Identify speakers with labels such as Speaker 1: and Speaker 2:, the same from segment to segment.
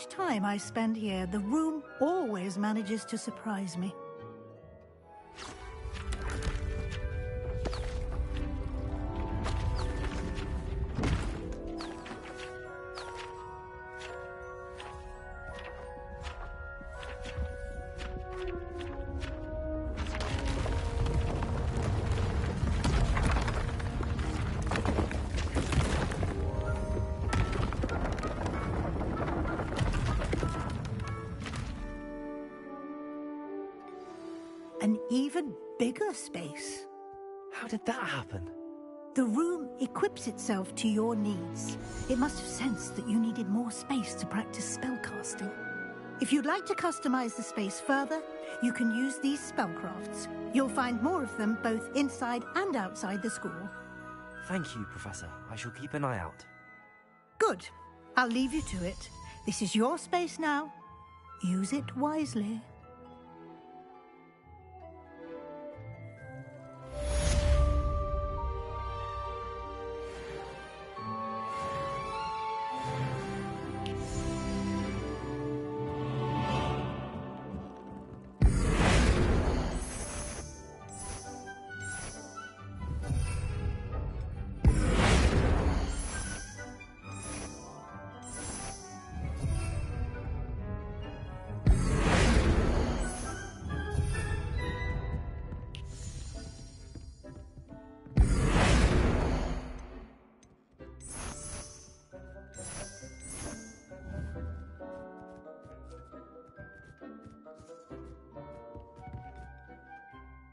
Speaker 1: Each time I spend here, the room always manages to surprise me. An even bigger space.
Speaker 2: How did that happen?
Speaker 1: The room equips itself to your needs. It must have sensed that you needed more space to practice spellcasting. If you'd like to customize the space further, you can use these spellcrafts. You'll find more of them both inside and outside the school.
Speaker 2: Thank you, Professor. I shall keep an eye out.
Speaker 1: Good. I'll leave you to it. This is your space now. Use it wisely.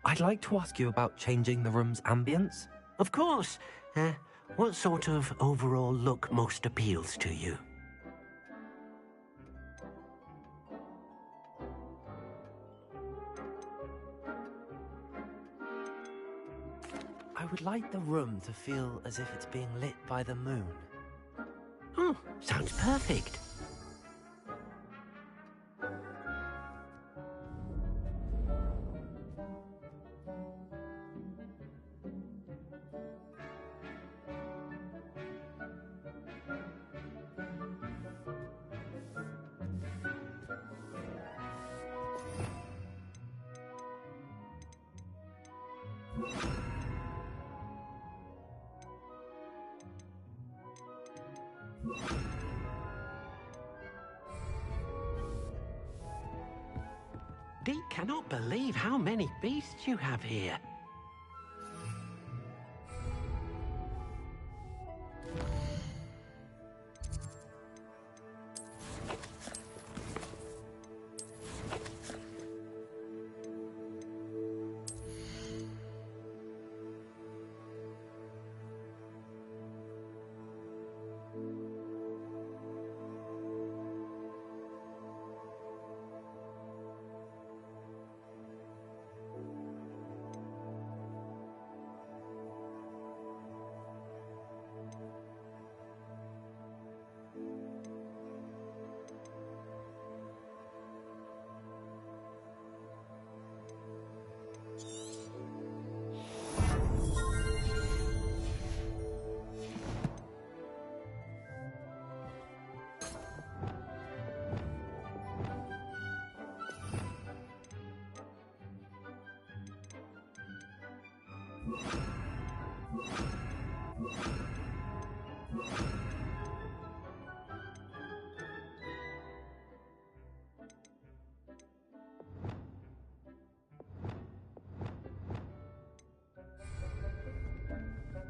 Speaker 2: I'd like to ask you about changing the room's ambience.
Speaker 3: Of course. What sort of overall look most appeals to you?
Speaker 2: I would like the room to feel as if it's being lit by the moon.
Speaker 3: Oh, sounds perfect. Dee cannot believe how many beasts you have here.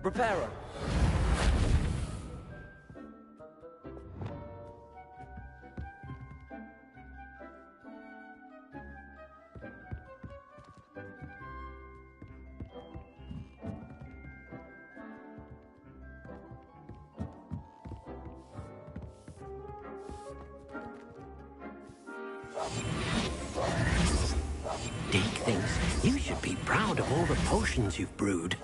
Speaker 2: Repairer.
Speaker 3: Deke thinks you should be proud of all the potions you've brewed.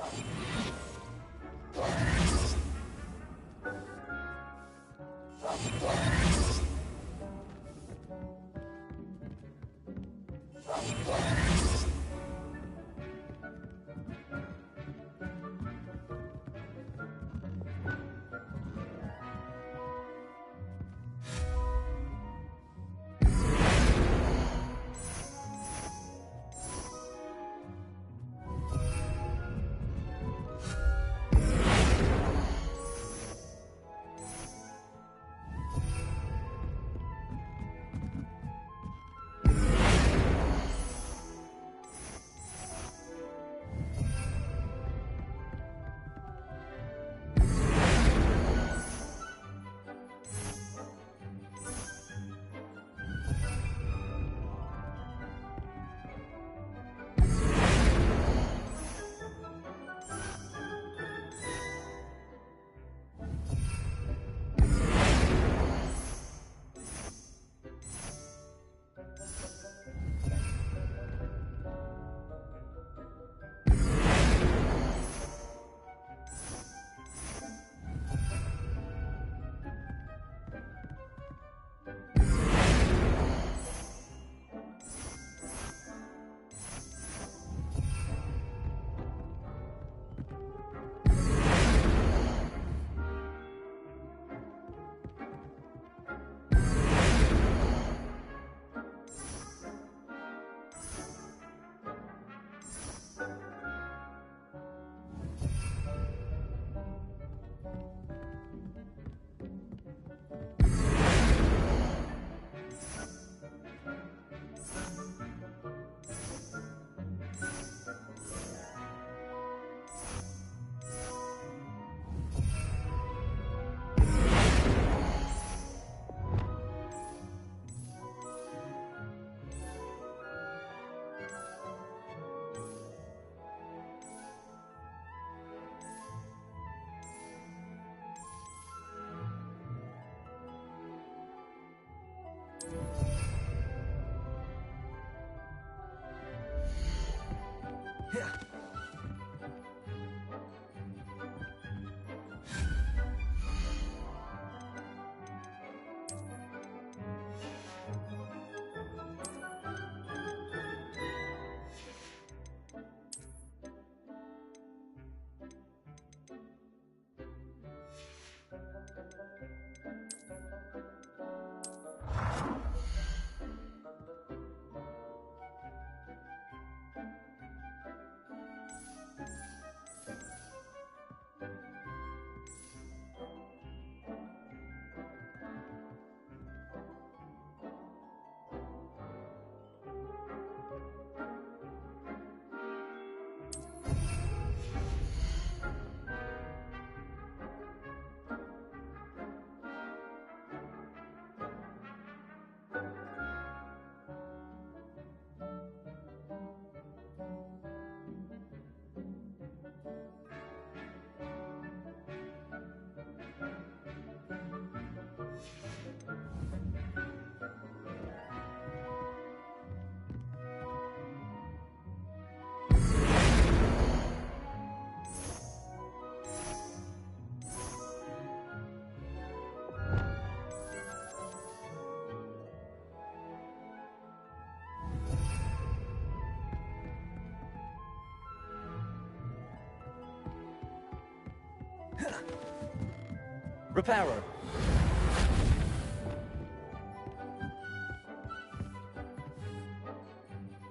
Speaker 2: Reparo.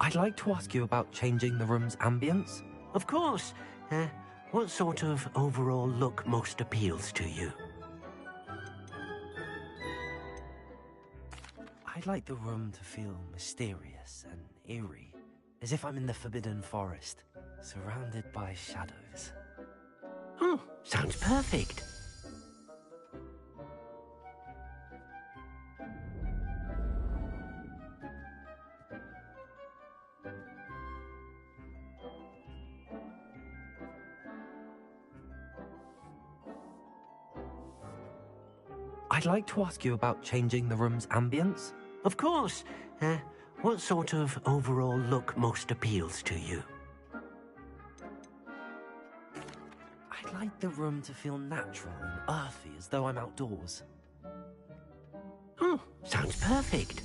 Speaker 2: I'd like to ask you about changing the room's ambience.
Speaker 3: Of course. What sort of overall look most appeals to you?
Speaker 2: I'd like the room to feel mysterious and eerie, as if I'm in the Forbidden Forest, surrounded by shadows.
Speaker 3: Oh, sounds perfect.
Speaker 2: I'd like to ask you about changing the room's ambience.
Speaker 3: Of course. What sort of overall look most appeals to you?
Speaker 2: I'd like the room to feel natural and earthy, as though I'm outdoors.
Speaker 3: Oh, sounds perfect.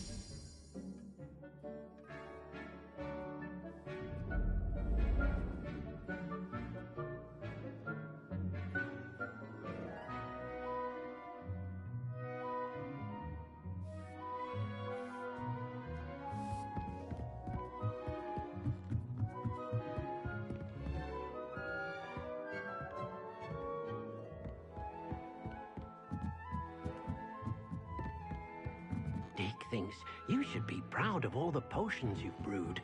Speaker 3: Dick thinks you should be proud of all the potions you've brewed.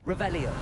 Speaker 2: Revelio.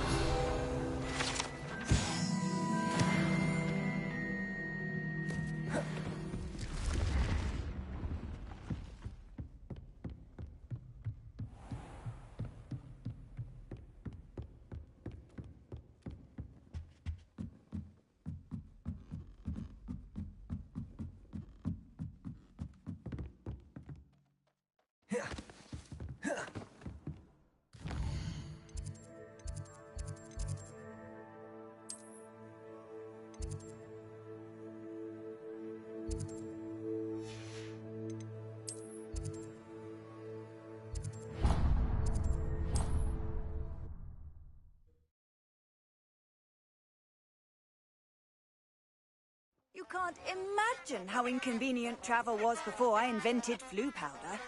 Speaker 4: You can't imagine how inconvenient travel was before I invented flu powder.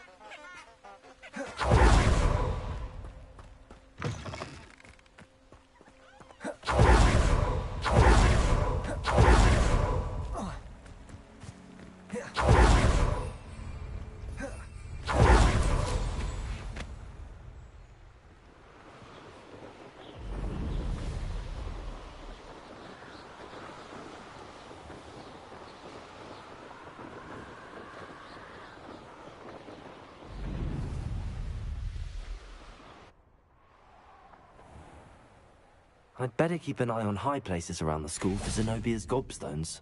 Speaker 2: I'd better keep an eye on high places around the school for Zenobia's gobstones.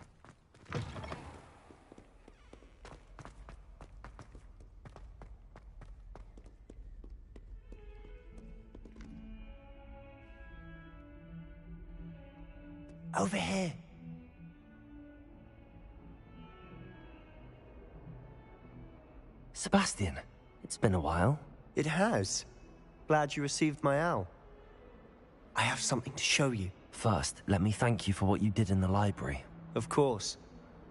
Speaker 5: Over here.
Speaker 2: Sebastian, it's been a while.
Speaker 5: It has. Glad you received my owl. I have something to show you.
Speaker 2: First, let me thank you for what you did in the library.
Speaker 5: Of course.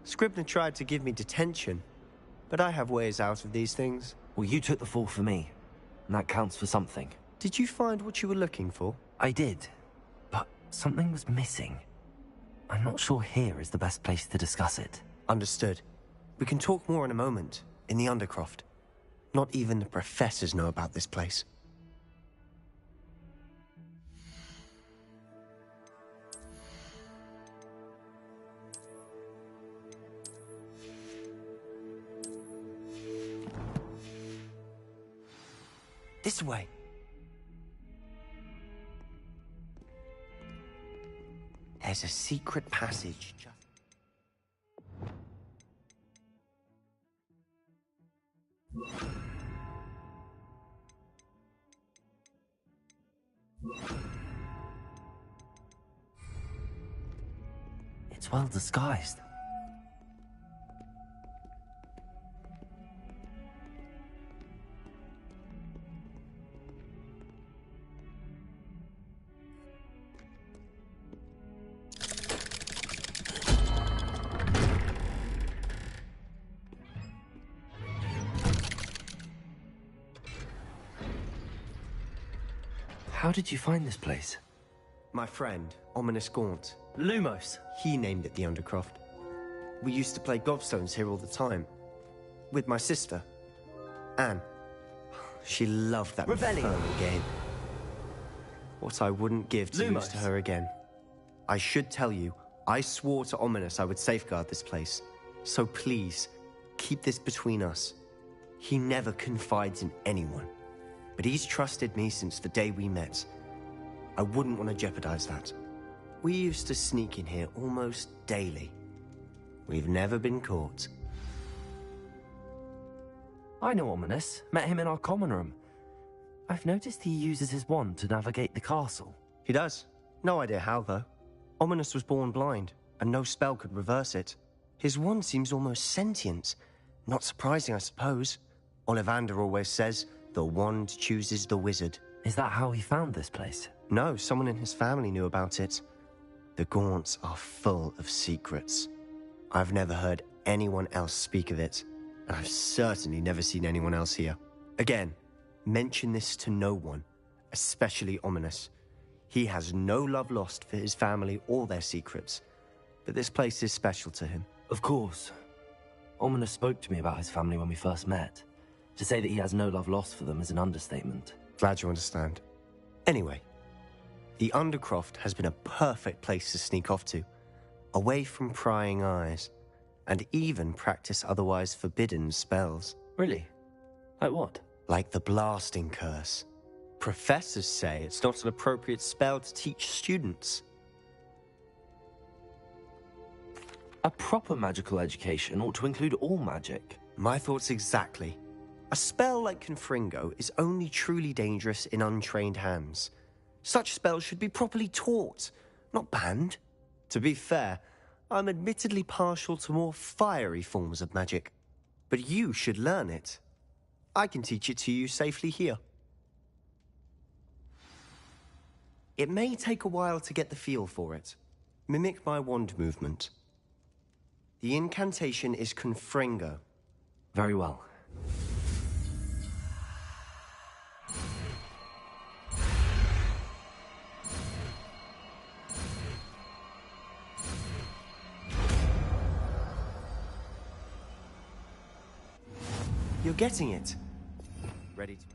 Speaker 5: Scribner tried to give me detention, but I have ways out of these things.
Speaker 2: Well, you took the fall for me, and that counts for something.
Speaker 5: Did you find what you were looking for?
Speaker 2: I did, but something was missing. I'm not sure here is the best place to discuss it.
Speaker 5: Understood. We can talk more in a moment, in the Undercroft. Not even the professors know about this place. This way. There's a secret passage just...
Speaker 2: It's well disguised. How did you find this place?
Speaker 5: My friend, Ominous Gaunt.
Speaker 2: Lumos.
Speaker 5: He named it the Undercroft. We used to play gobstones here all the time. With my sister, Anne. She loved that infernal game. What I wouldn't give to lose to her again. I should tell you, I swore to Ominous I would safeguard this place. So please, keep this between us. He never confides in anyone. But he's trusted me since the day we met. I wouldn't want to jeopardize that. We used to sneak in here almost daily. We've never been caught.
Speaker 2: I know Ominous. Met him in our common room. I've noticed he uses his wand to navigate the castle.
Speaker 5: He does. No idea how, though. Ominous was born blind, and no spell could reverse it. His wand seems almost sentient. Not surprising, I suppose. Ollivander always says, the wand chooses the wizard.
Speaker 2: Is that how he found this place?
Speaker 5: No, someone in his family knew about it. The Gaunts are full of secrets. I've never heard anyone else speak of it, and I've certainly never seen anyone else here. Again, mention this to no one, especially Ominous. He has no love lost for his family or their secrets, but this place is special to him.
Speaker 2: Of course. Ominous spoke to me about his family when we first met. To say that he has no love lost for them is an understatement.
Speaker 5: Glad you understand. Anyway, the Undercroft has been a perfect place to sneak off to, away from prying eyes, and even practice otherwise forbidden spells.
Speaker 2: Really? Like what?
Speaker 5: Like the blasting curse. Professors say it's not an appropriate spell to teach students.
Speaker 2: A proper magical education ought to include all magic.
Speaker 5: My thoughts exactly. A spell like Confringo is only truly dangerous in untrained hands. Such spells should be properly taught, not banned. To be fair, I'm admittedly partial to more fiery forms of magic. But you should learn it. I can teach it to you safely here. It may take a while to get the feel for it. Mimic my wand movement. The incantation is Confringo.
Speaker 2: Very well.
Speaker 5: You're getting it. Ready to...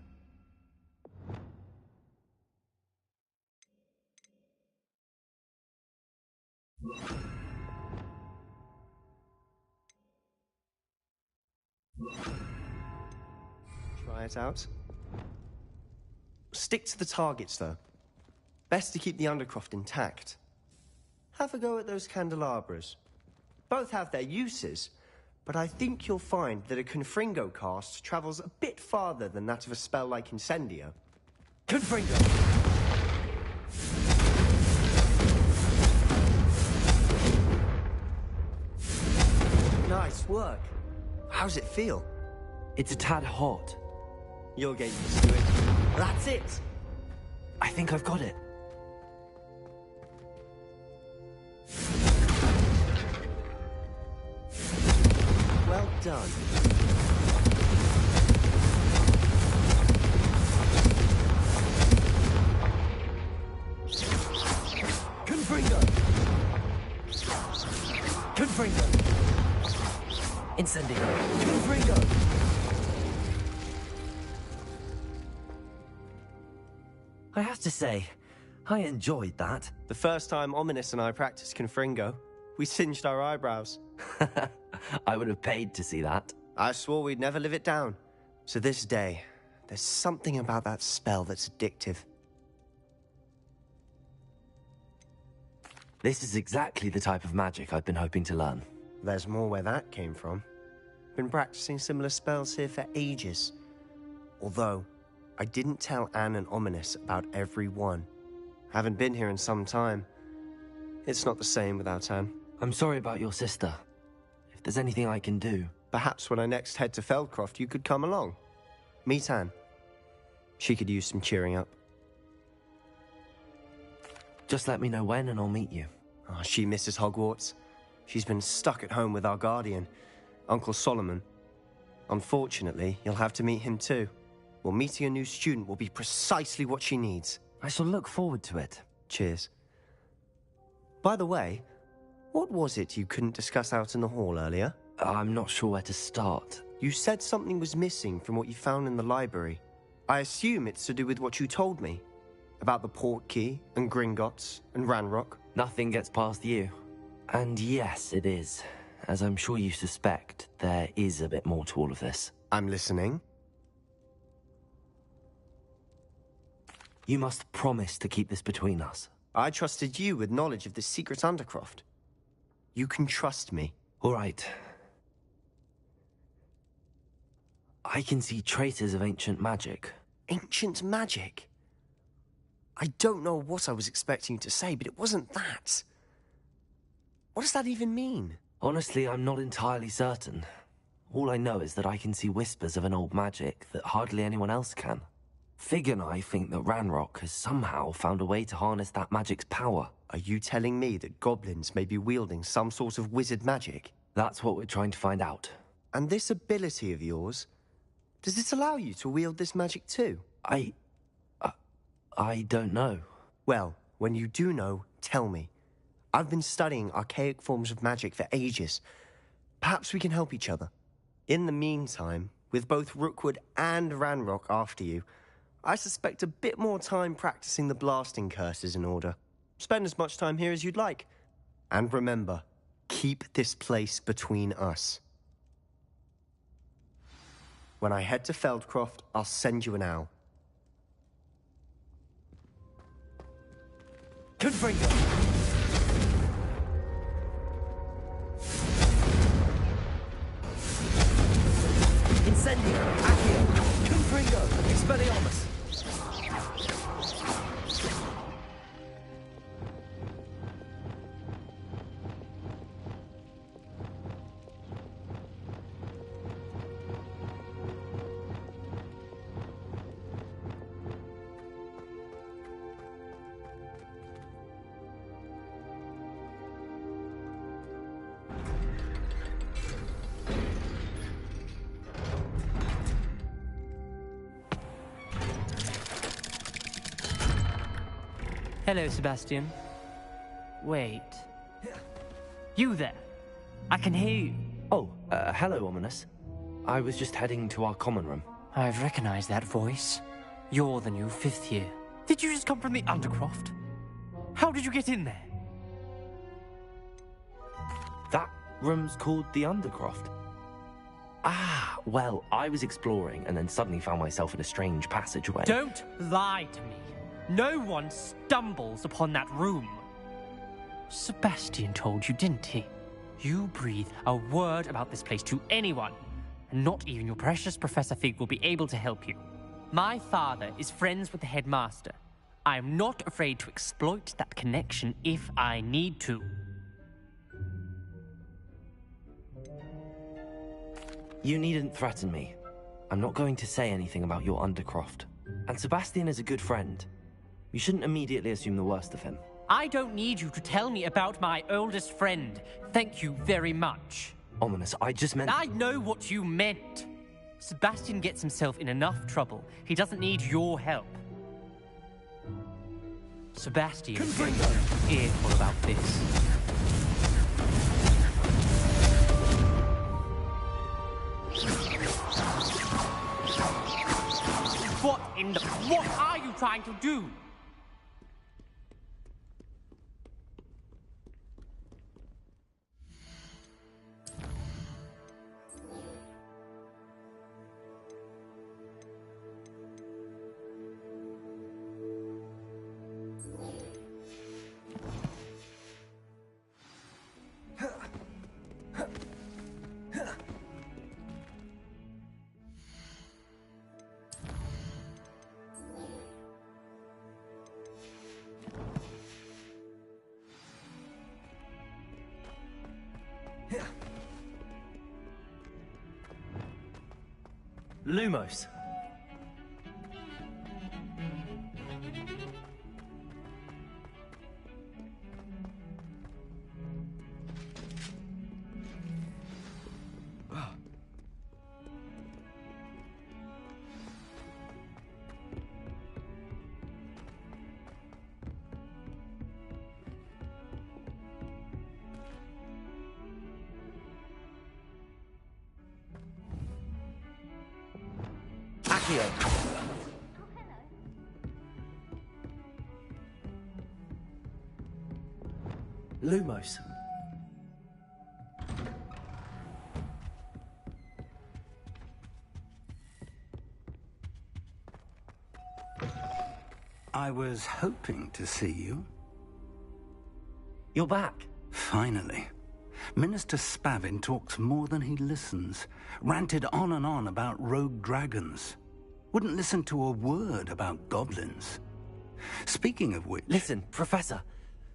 Speaker 5: Try it out. Stick to the targets, though. Best to keep the Undercroft intact. Have a go at those candelabras. Both have their uses, but I think you'll find that a Confringo cast travels a bit farther than that of a spell like Incendio. Confringo! this work? How's it feel?
Speaker 2: It's a tad hot.
Speaker 5: You'll get used to it. That's it!
Speaker 2: I think I've got it.
Speaker 5: Well done.
Speaker 2: Confringo! Confringo! Incendio! Confringo! I have to say, I enjoyed that.
Speaker 5: The first time Ominous and I practiced Confringo, we singed our eyebrows.
Speaker 2: I would have paid to see that.
Speaker 5: I swore we'd never live it down. So this day, there's something about that spell that's addictive.
Speaker 2: This is exactly the type of magic I've been hoping to learn.
Speaker 5: There's more where that came from. Been practicing similar spells here for ages. Although, I didn't tell Anne and Ominous about every one. Haven't been here in some time. It's not the same without Anne.
Speaker 2: I'm sorry about your sister. If there's anything I can do...
Speaker 5: Perhaps when I next head to Feldcroft, you could come along. Meet Anne. She could use some cheering up.
Speaker 2: Just let me know when and I'll meet you.
Speaker 5: Oh, she misses Hogwarts. She's been stuck at home with our guardian, Uncle Solomon. Unfortunately, you'll have to meet him too. Well, meeting a new student will be precisely what she needs.
Speaker 2: I shall look forward to it.
Speaker 5: Cheers. By the way, what was it you couldn't discuss out in the hall earlier?
Speaker 2: I'm not sure where to start.
Speaker 5: You said something was missing from what you found in the library. I assume it's to do with what you told me. About the port key, and Gringotts, and Ranrock.
Speaker 2: Nothing gets past you. And yes, it is. As I'm sure you suspect, there is a bit more to all of this.
Speaker 5: I'm listening.
Speaker 2: You must promise to keep this between us.
Speaker 5: I trusted you with knowledge of this secret Undercroft. You can trust me.
Speaker 2: All right. I can see traces of ancient magic.
Speaker 5: Ancient magic? I don't know what I was expecting you to say, but it wasn't that. What does that even mean?
Speaker 2: Honestly, I'm not entirely certain. All I know is that I can see whispers of an old magic that hardly anyone else can. Fig and I think that Ranrock has somehow found a way to harness that magic's power.
Speaker 5: Are you telling me that goblins may be wielding some sort of wizard magic?
Speaker 2: That's what we're trying to find out.
Speaker 5: And this ability of yours, does it allow you to wield this magic too?
Speaker 2: I don't know.
Speaker 5: Well, when you do know, tell me. I've been studying archaic forms of magic for ages. Perhaps we can help each other. In the meantime, with both Rookwood and Ranrock after you, I suspect a bit more time practicing the blasting curse is in order. Spend as much time here as you'd like. And remember, keep this place between us. When I head to Feldcroft, I'll send you an owl.
Speaker 2: Confringo! Incendio! Accio! Confringo! Expelliarmus!
Speaker 6: Hello, Sebastian. Wait. You there? I can hear you.
Speaker 2: Oh, hello, Ominous. I was just heading to our common room.
Speaker 6: I've recognized that voice. You're the new fifth year. Did you just come from the Undercroft? How did you get in there?
Speaker 2: That room's called the Undercroft. Ah, well, I was exploring and then suddenly found myself in a strange passageway.
Speaker 6: Don't lie to me. No one stumbles upon that room. Sebastian told you, didn't he? You breathe a word about this place to anyone, and not even your precious Professor Fig will be able to help you. My father is friends with the headmaster. I am not afraid to exploit that connection if I need to.
Speaker 2: You needn't threaten me. I'm not going to say anything about your Undercroft. And Sebastian is a good friend. You shouldn't immediately assume the worst of him.
Speaker 6: I don't need you to tell me about my oldest friend. Thank you very much.
Speaker 2: Ominous, I just meant...
Speaker 6: I know what you meant. Sebastian gets himself in enough trouble. He doesn't need your help. Sebastian is going to be earful about this. What are you trying to do?
Speaker 2: Lumos. Lumos.
Speaker 7: I was hoping to see you.
Speaker 2: You're back.
Speaker 7: Finally. Minister Spavin talks more than he listens. Ranted on and on about rogue dragons. Wouldn't listen to a word about goblins. Speaking of which...
Speaker 2: Listen, Professor.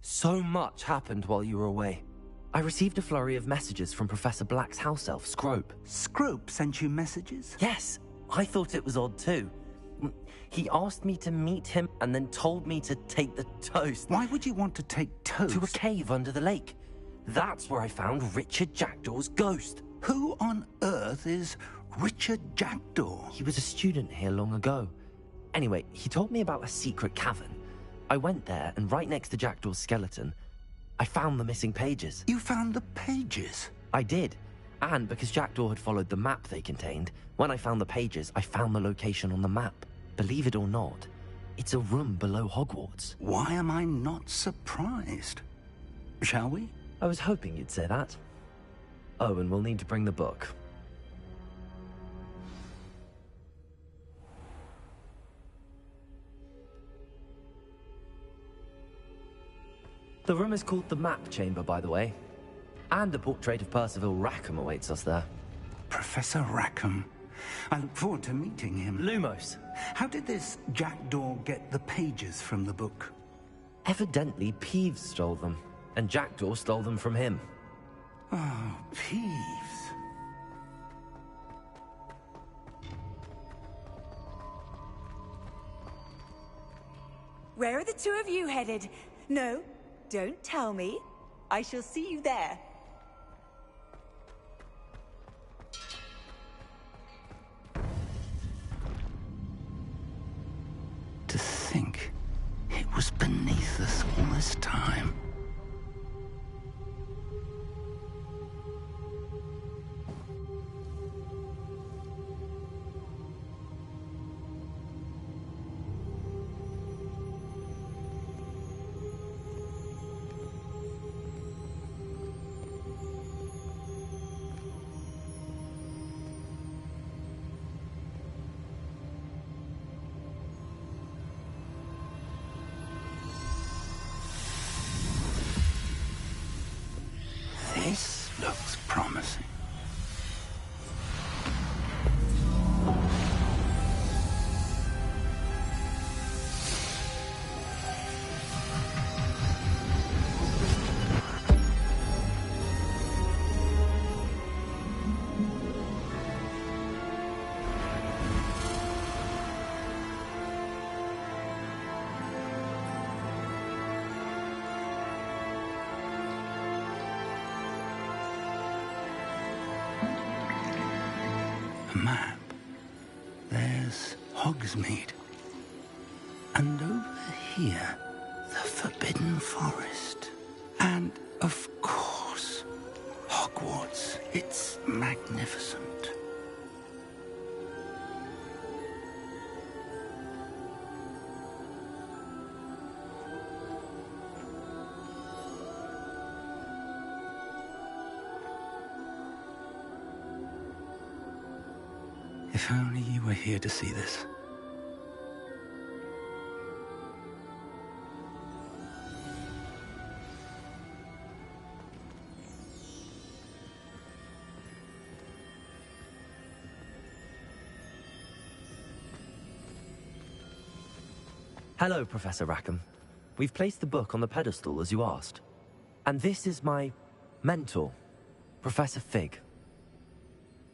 Speaker 2: So much happened while you were away. I received a flurry of messages from Professor Black's house elf, Scrope.
Speaker 7: Scrope sent you messages?
Speaker 2: Yes, I thought it was odd too. He asked me to meet him and then told me to take the toast.
Speaker 7: Why would you want to take toast?
Speaker 2: To a cave under the lake. That's where I found Richard Jackdaw's ghost.
Speaker 7: Who on earth is Richard Jackdaw?
Speaker 2: He was a student here long ago. Anyway, he told me about a secret cavern. I went there, and right next to Jackdaw's skeleton, I found the missing pages.
Speaker 7: You found the pages?
Speaker 2: I did. And because Jackdaw had followed the map they contained, when I found the pages, I found the location on the map. Believe it or not, it's a room below Hogwarts.
Speaker 7: Why am I not surprised? Shall we?
Speaker 2: I was hoping you'd say that. Oh, and we'll need to bring the book. The room is called the Map Chamber, by the way. And a portrait of Percival Rackham awaits us there.
Speaker 7: Professor Rackham. I look forward to meeting him.
Speaker 2: Lumos.
Speaker 7: How did this Jackdaw get the pages from the book?
Speaker 2: Evidently, Peeves stole them, and Jackdaw stole them from him.
Speaker 7: Oh, Peeves.
Speaker 4: Where are the two of you headed? No, don't tell me. I shall see you there.
Speaker 7: To think it was beneath us all this time. the map, there's Hogsmeade. And over here, the Forbidden Forest. And, of course, Hogwarts. It's magnificent. If only you were here to see this.
Speaker 2: Hello, Professor Rackham. We've placed the book on the pedestal as you asked. And this is my mentor, Professor Fig.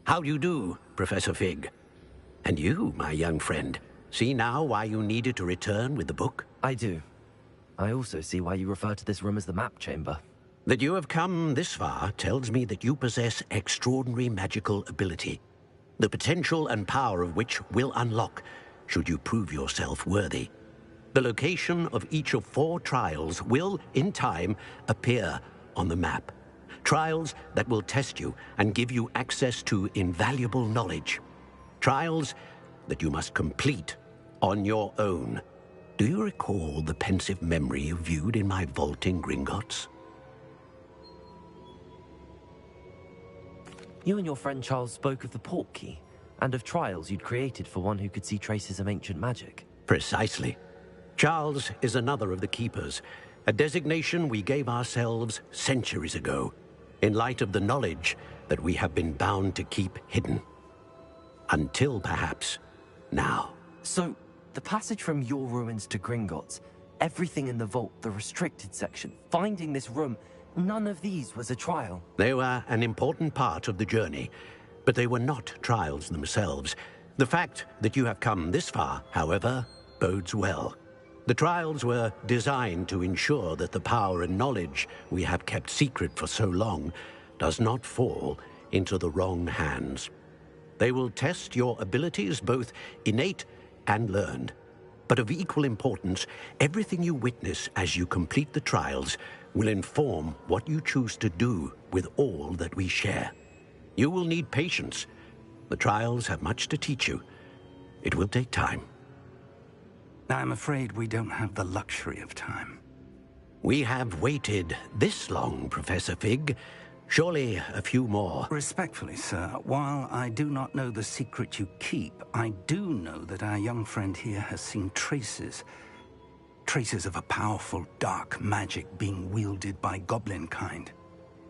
Speaker 8: How do you do, Professor Fig? And you, my young friend, see now why you needed to return with the book?
Speaker 2: I do. I also see why you refer to this room as the map chamber.
Speaker 8: That you have come this far tells me that you possess extraordinary magical ability, the potential and power of which will unlock should you prove yourself worthy. The location of each of 4 trials will, in time, appear on the map. Trials that will test you and give you access to invaluable knowledge. Trials that you must complete on your own. Do you recall the pensive memory you viewed in my vault in Gringotts?
Speaker 2: You and your friend Charles spoke of the portkey, and of trials you'd created for one who could see traces of ancient magic.
Speaker 8: Precisely. Charles is another of the Keepers, a designation we gave ourselves centuries ago, in light of the knowledge that we have been bound to keep hidden. Until, perhaps, now.
Speaker 2: So, the passage from your ruins to Gringotts, everything in the vault, the restricted section, finding this room, none of these was a trial.
Speaker 8: They were an important part of the journey, but they were not trials themselves. The fact that you have come this far, however, bodes well. The trials were designed to ensure that the power and knowledge we have kept secret for so long does not fall into the wrong hands. They will test your abilities, both innate and learned. But of equal importance, everything you witness as you complete the trials will inform what you choose to do with all that we share. You will need patience. The trials have much to teach you. It will take time.
Speaker 7: I'm afraid we don't have the luxury of time.
Speaker 8: We have waited this long, Professor Fig. Surely a few more.
Speaker 7: Respectfully, sir, while I do not know the secret you keep, I do know that our young friend here has seen traces of a powerful dark magic being wielded by goblin kind.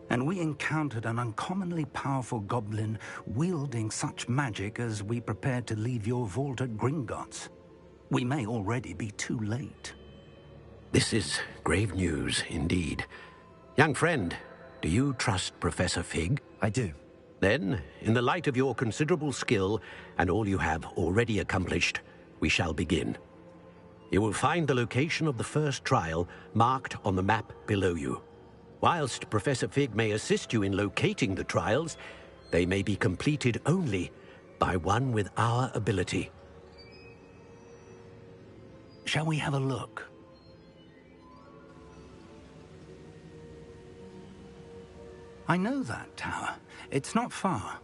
Speaker 7: And we encountered an uncommonly powerful goblin wielding such magic as we prepared to leave your vault at Gringotts. We may already be too late.
Speaker 8: This is grave news indeed. Young friend, do you trust Professor Fig?
Speaker 2: I do.
Speaker 8: Then, in the light of your considerable skill and all you have already accomplished, we shall begin. You will find the location of the first trial marked on the map below you. Whilst Professor Fig may assist you in locating the trials, they may be completed only by one with our ability.
Speaker 7: Shall we have a look? I know that tower. It's not far.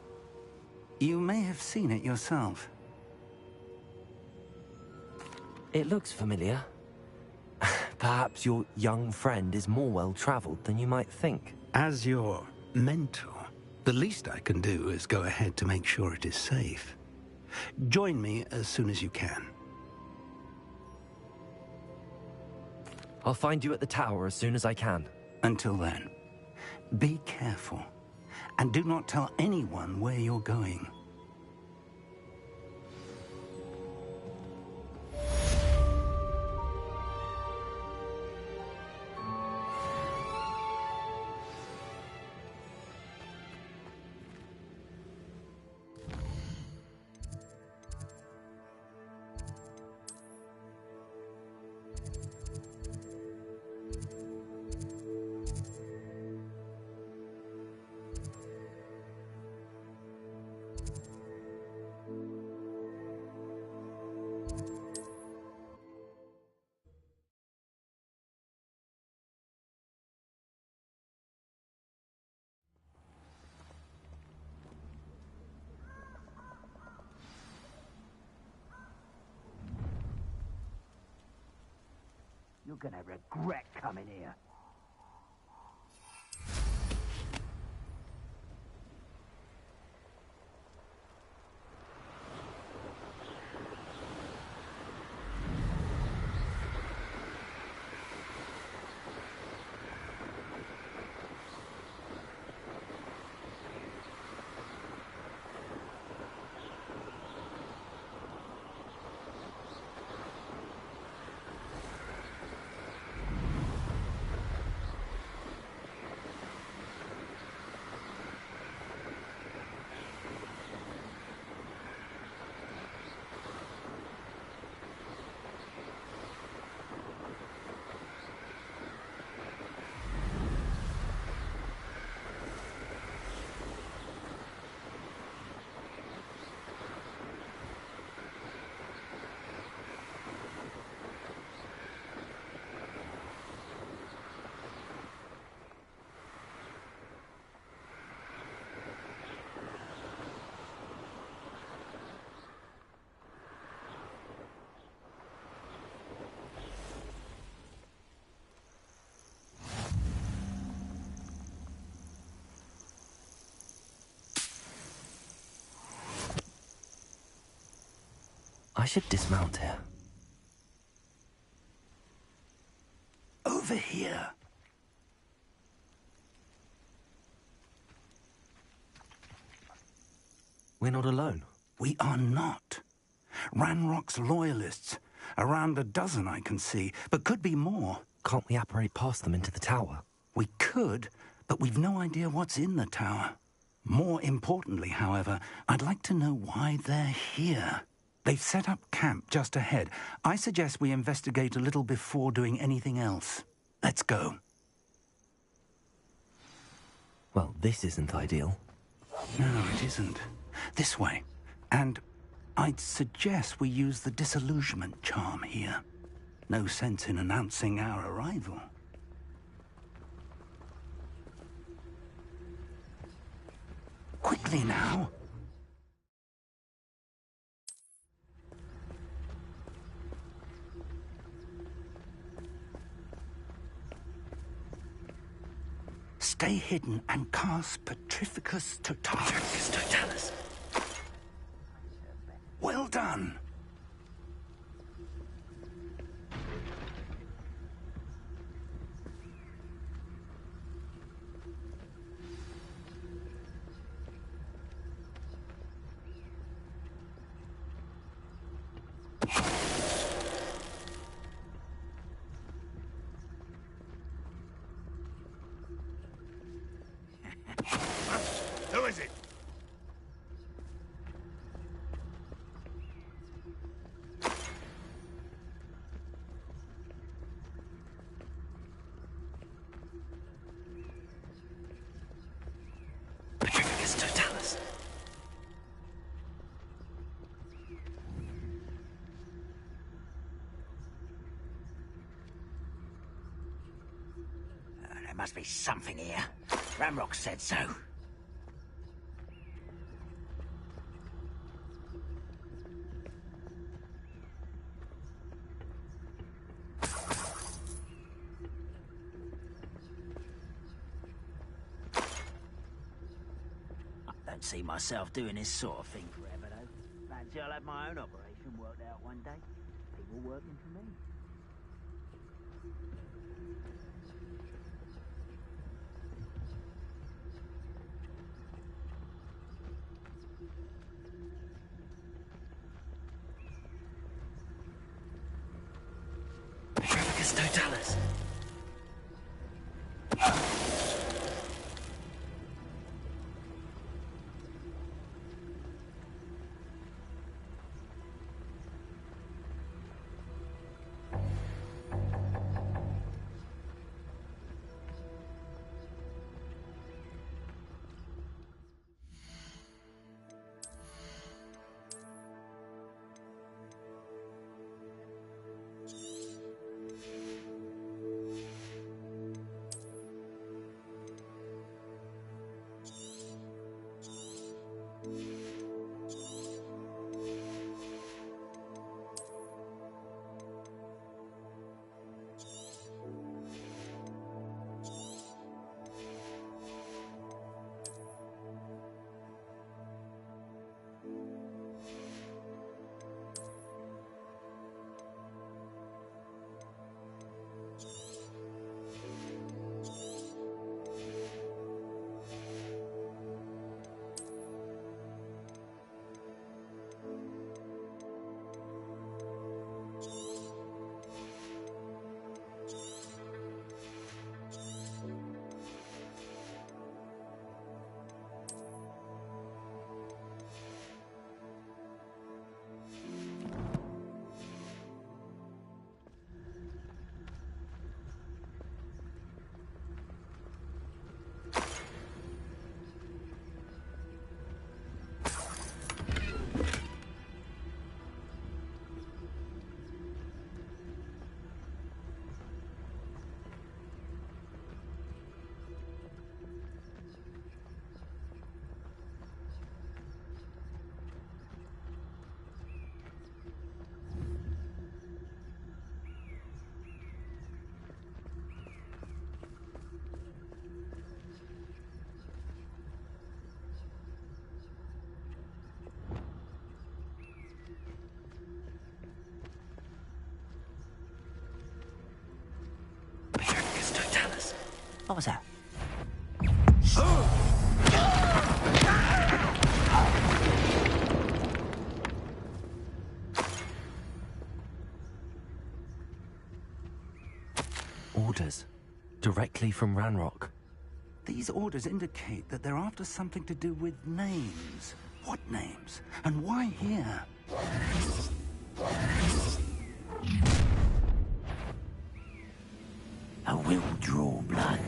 Speaker 7: You may have seen it yourself.
Speaker 2: It looks familiar. Perhaps your young friend is more well-traveled than you might think.
Speaker 7: As your mentor, the least I can do is go ahead to make sure it is safe. Join me as soon as you can.
Speaker 2: I'll find you at the tower as soon as I can.
Speaker 7: Until then, be careful, and do not tell anyone where you're going.
Speaker 9: You're gonna regret coming here.
Speaker 2: I should dismount here.
Speaker 7: Over here.
Speaker 2: We're not alone.
Speaker 7: We are not. Ranrock's loyalists. Around a dozen I can see, but could be more.
Speaker 2: Can't we apparate past them into the tower?
Speaker 7: We could, but we've no idea what's in the tower. More importantly, however, I'd like to know why they're here. They've set up camp just ahead. I suggest we investigate a little before doing anything else. Let's go.
Speaker 2: Well, this isn't ideal.
Speaker 7: No, it isn't. This way. And I'd suggest we use the disillusionment charm here. No sense in announcing our arrival. Quickly now. Stay hidden and cast Petrificus Totalis.
Speaker 2: Petrificus Totalis.
Speaker 7: Well done.
Speaker 10: Who is it?
Speaker 2: Petrificus Totalis.
Speaker 9: There must be something here. Ranrock said so. I don't see myself doing this sort of thing forever, though. Fancy I'll have my own operation worked out one day. People working for me.
Speaker 2: Petrificus Totalis.
Speaker 9: What was that?
Speaker 2: Orders. Directly from Ranrock.
Speaker 7: These orders indicate that they're after something to do with names. What names? And why here?
Speaker 9: I will draw blood.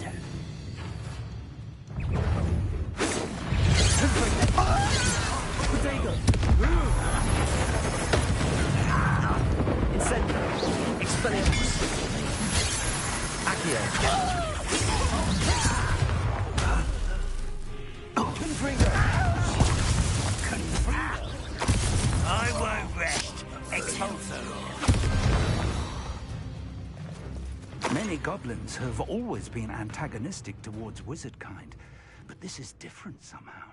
Speaker 2: Potato! Incendio! Expelliarmus! Accio! Confringo!
Speaker 9: I won't rest. Expulso.
Speaker 7: Many goblins have always been antagonistic towards wizard kind, but this is different somehow.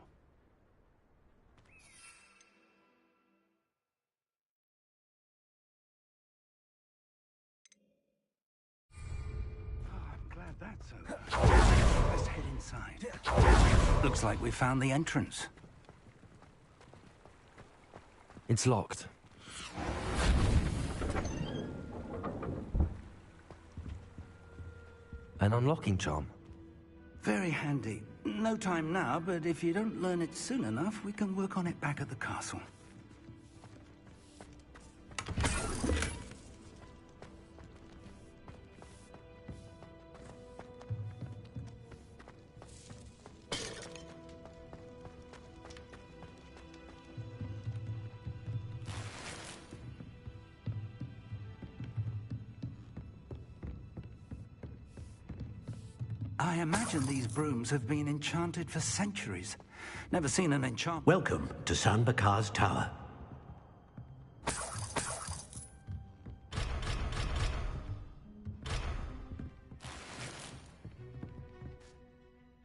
Speaker 7: Oh, I'm glad that's over. Let's head inside. Looks like we found the entrance.
Speaker 2: It's locked. An unlocking charm.
Speaker 7: Very handy. No time now, but if you don't learn it soon enough, we can work on it back at the castle. I imagine these brooms have been enchanted for centuries. Never seen an enchantment.
Speaker 8: Welcome to San Bakar's Tower.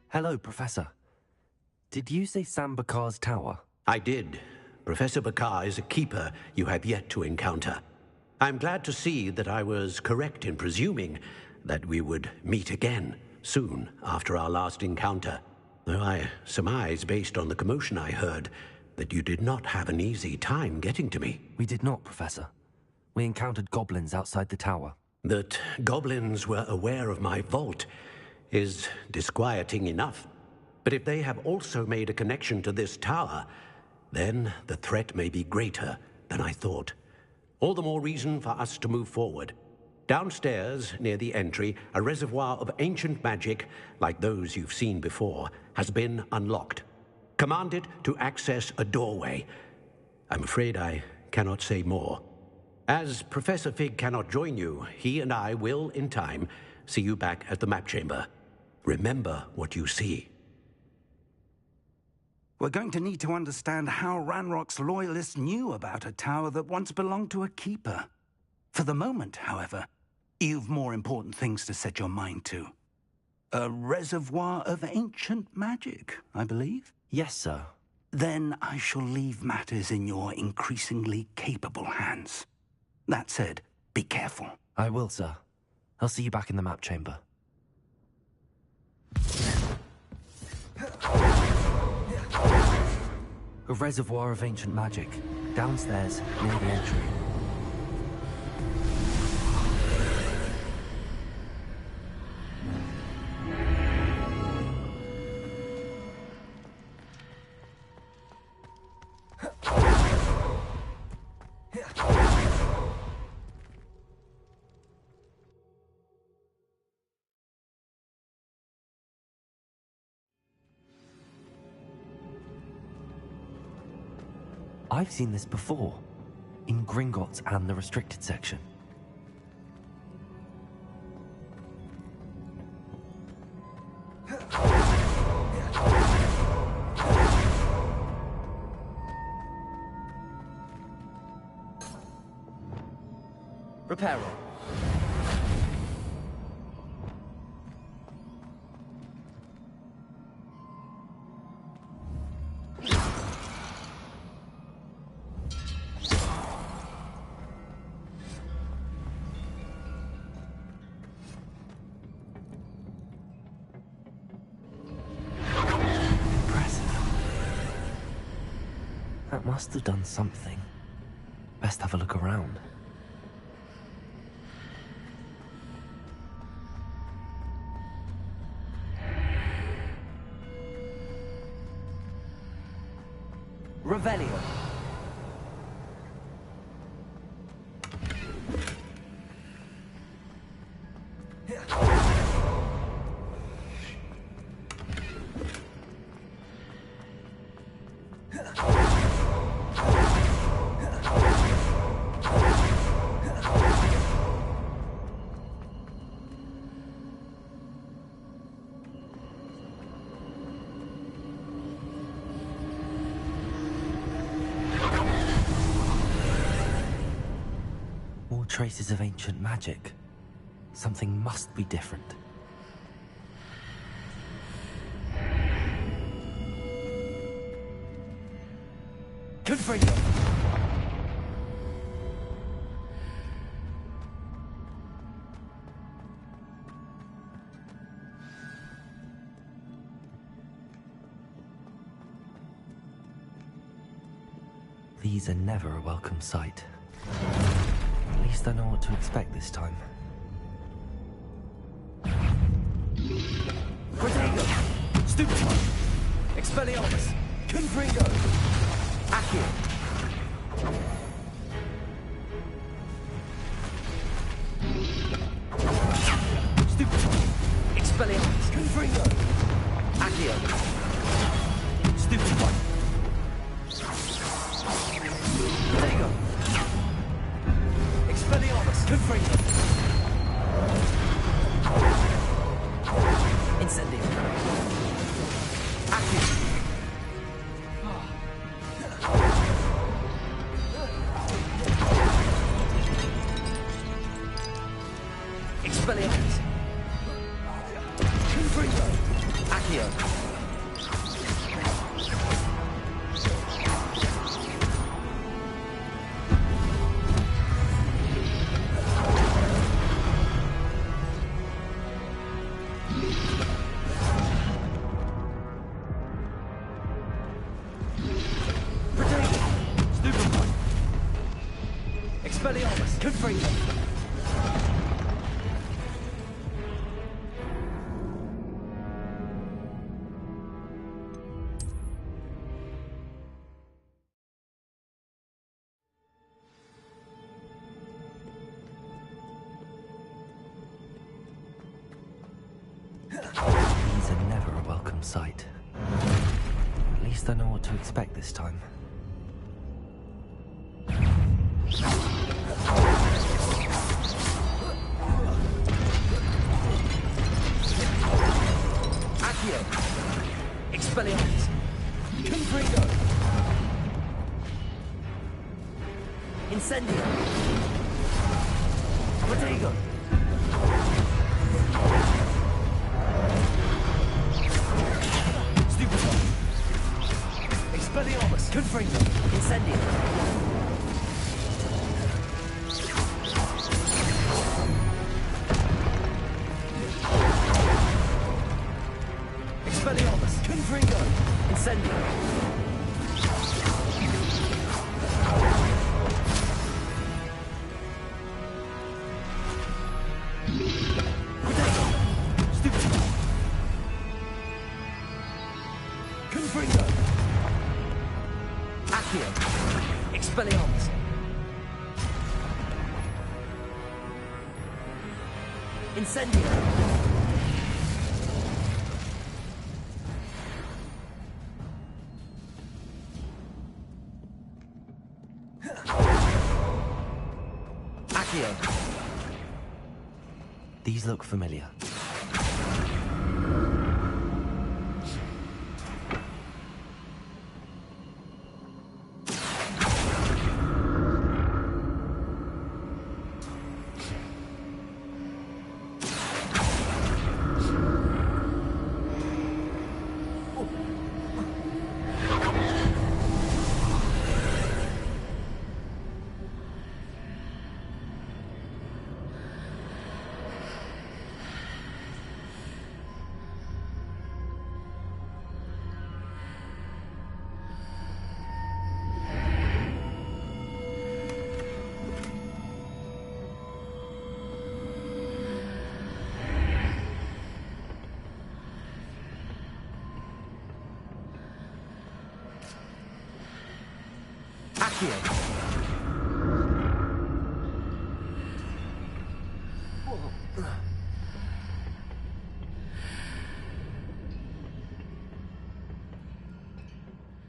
Speaker 2: Hello, Professor. Did you say Sam Bakar's tower?
Speaker 8: I did. Professor Bakar is a keeper you have yet to encounter. I'm glad to see that I was correct in presuming that we would meet again soon after our last encounter. Though I surmise, based on the commotion I heard, that you did not have an easy time getting to me.
Speaker 2: We did not, Professor. We encountered goblins outside the tower.
Speaker 8: That goblins were aware of my vault is disquieting enough. But if they have also made a connection to this tower, then the threat may be greater than I thought. All the more reason for us to move forward. Downstairs, near the entry, a reservoir of ancient magic, like those you've seen before, has been unlocked. Command it to access a doorway. I'm afraid I cannot say more. As Professor Fig cannot join you, he and I will, in time, see you back at the map chamber. Remember what you see.
Speaker 7: We're going to need to understand how Ranrock's loyalists knew about a tower that once belonged to a keeper. For the moment, however, you've more important things to set your mind to. A reservoir of ancient magic, I believe?
Speaker 2: Yes, sir.
Speaker 7: Then I shall leave matters in your increasingly capable hands. That said, be careful.
Speaker 2: I will, sir. I'll see you back in the map chamber. A reservoir of ancient magic. Downstairs, near the entry. I've seen this before, in Gringotts and the restricted section. Reparo. must have done something. Best have a look around.
Speaker 11: Revelio.
Speaker 2: More traces of ancient magic. Something must be different.
Speaker 11: Confringo.
Speaker 2: These are never a welcome sight. At least I know what to expect this time.
Speaker 11: Protego. Stupefy. Expelliarmus. Confringo. Accio. Stupefy. Expelliarmus. Confringo. Accio. Stupefy. Protego. Expelliarmus. Confringo. Incendio. Accio. Expelliarmus. Confringo. Accio. Protego. Stupefy. Expelliarmus. Confringo.
Speaker 2: These are never a welcome sight. At least I know what to expect this time.
Speaker 11: Accio. Expelliarmus. Confringo. Incendio. Protego. Stupefy. Expelliarmus. Confringo. Incendio. Expelliarmus. Confringo. Incendio. Protego. Stupefy. Confringo. Accio. Expelliarmus. Incendio. Accio.
Speaker 2: These look familiar.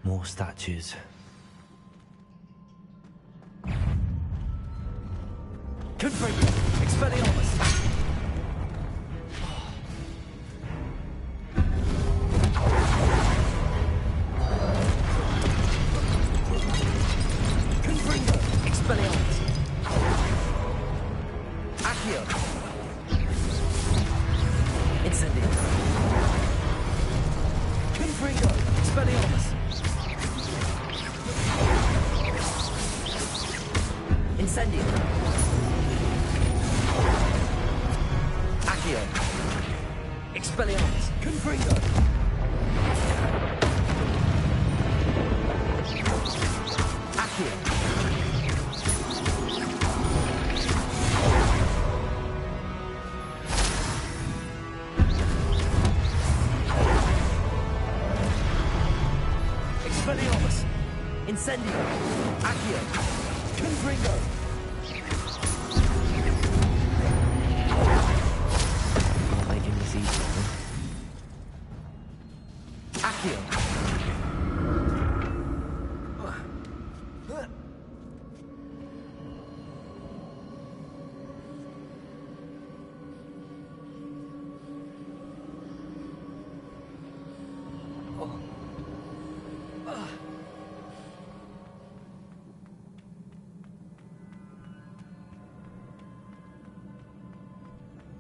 Speaker 2: More statues.
Speaker 11: Confringo! Expelliarmus! Confringo! Expelliarmus! Accio! Incendio! Confringo! Expelliarmus! Incendio! Accio! Expelliarmus! Confringo! Accio! Expelliarmus! Incendio! Accio! Confringo!
Speaker 2: Making this easy.
Speaker 11: Accio!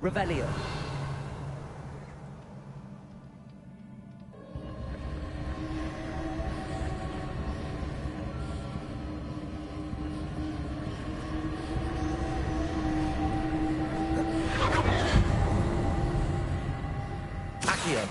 Speaker 11: Revelio. Accio.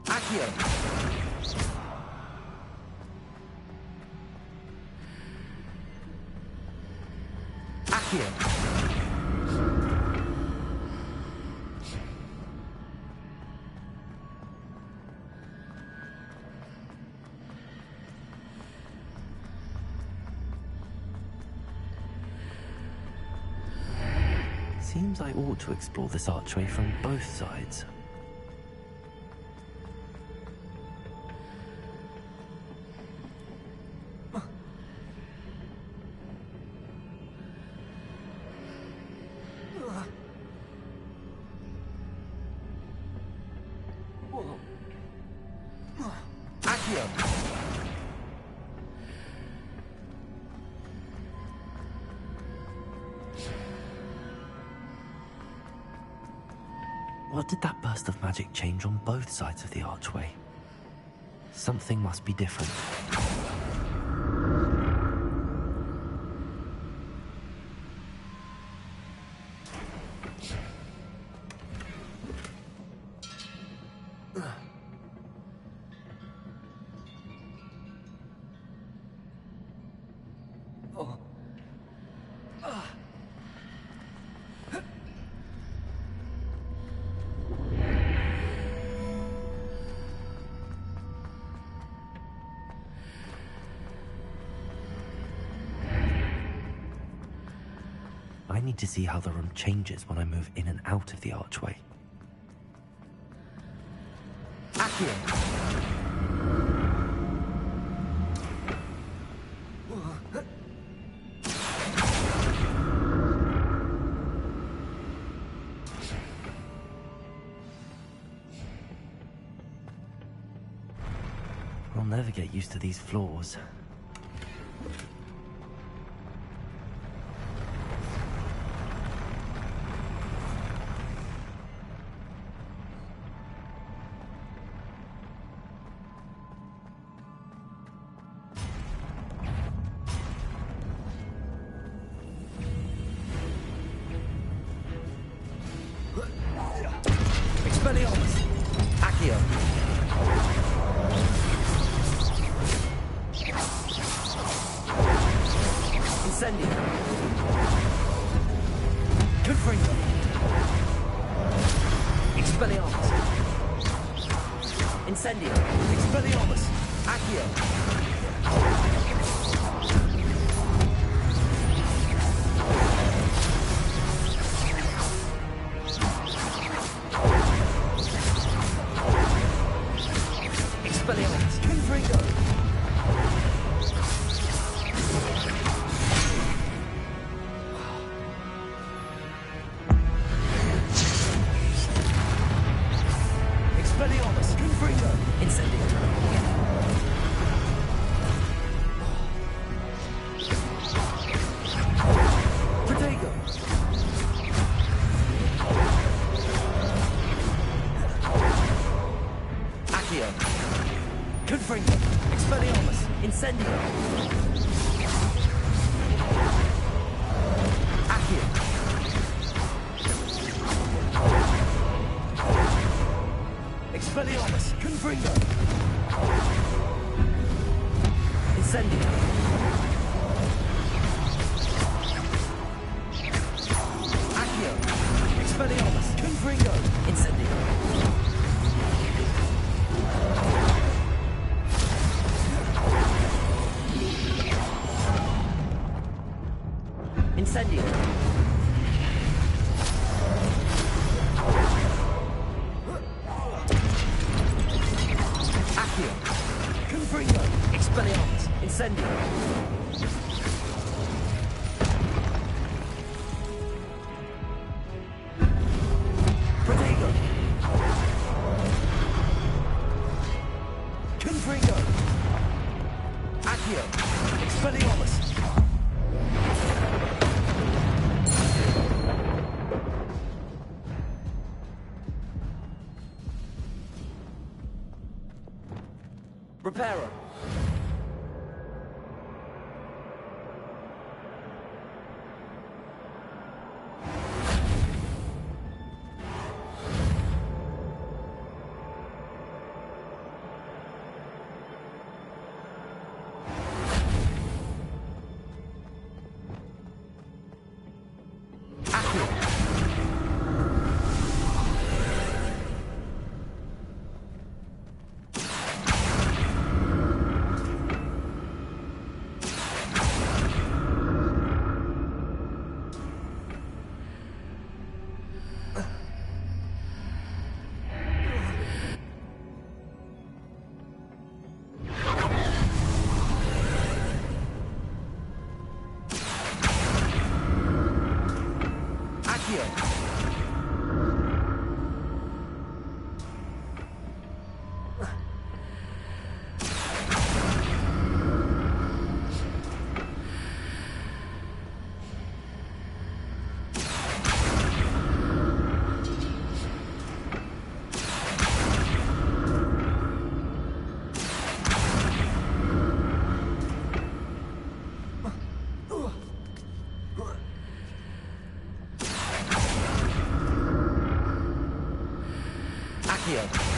Speaker 11: Accio. Accio.
Speaker 2: Seems I ought to explore this archway from both sides.
Speaker 11: Accio.
Speaker 2: What did that burst of magic change on both sides of the archway? Something must be different. I need to see how the room changes when I move in and out of the archway.
Speaker 11: Accio.
Speaker 2: I'll never get used to these floors.
Speaker 11: Incendio. Confringo. Expelliarmus. Incendio. Expelliarmus. Accio. Expelliarmus. Confringo. Expelliarmus. Confringo. Incendio. Protego. Accio. Confringo. Expelliarmus. Incendio. Accio. Expelliarmus. Confringo. Incendio. Accio. Expelliarmus. Confringo. Incendio. Incendio. Accio. Confringo. Expelliarmus. Incendio. Protego. Confringo. Accio. Expelliarmus. Reparo. Accio. Accio. Accio.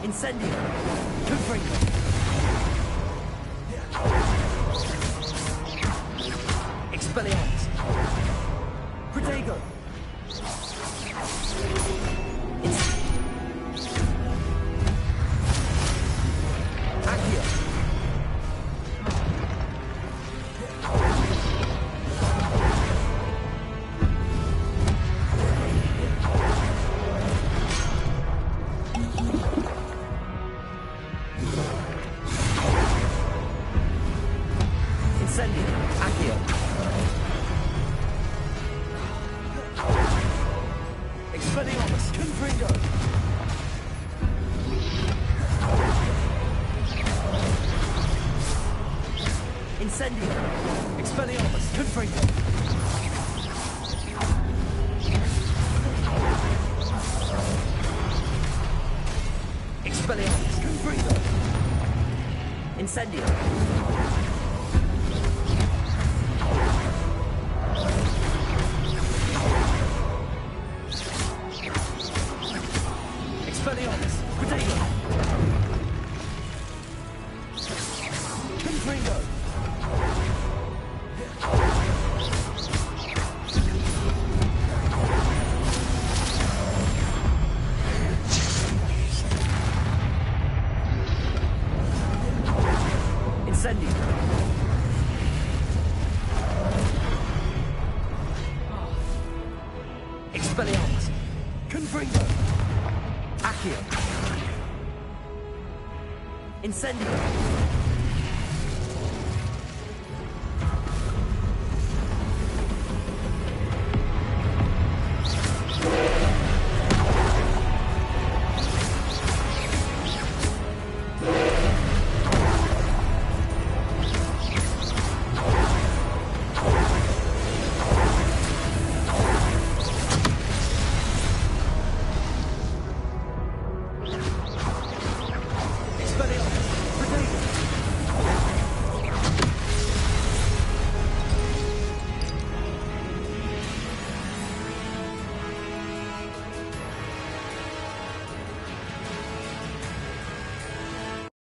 Speaker 11: Incendio. Confringo. Expelliarmus. Protego. Accio. Incendio. Accio. Expelliarmus. Confringo. Incendio. Expelliarmus. Confringo. Expelliarmus. Confringo. Incendio. Expelliarmus. Protego. Confringo. Incendio. Expelliarmus. Confringo. Accio. Incendio.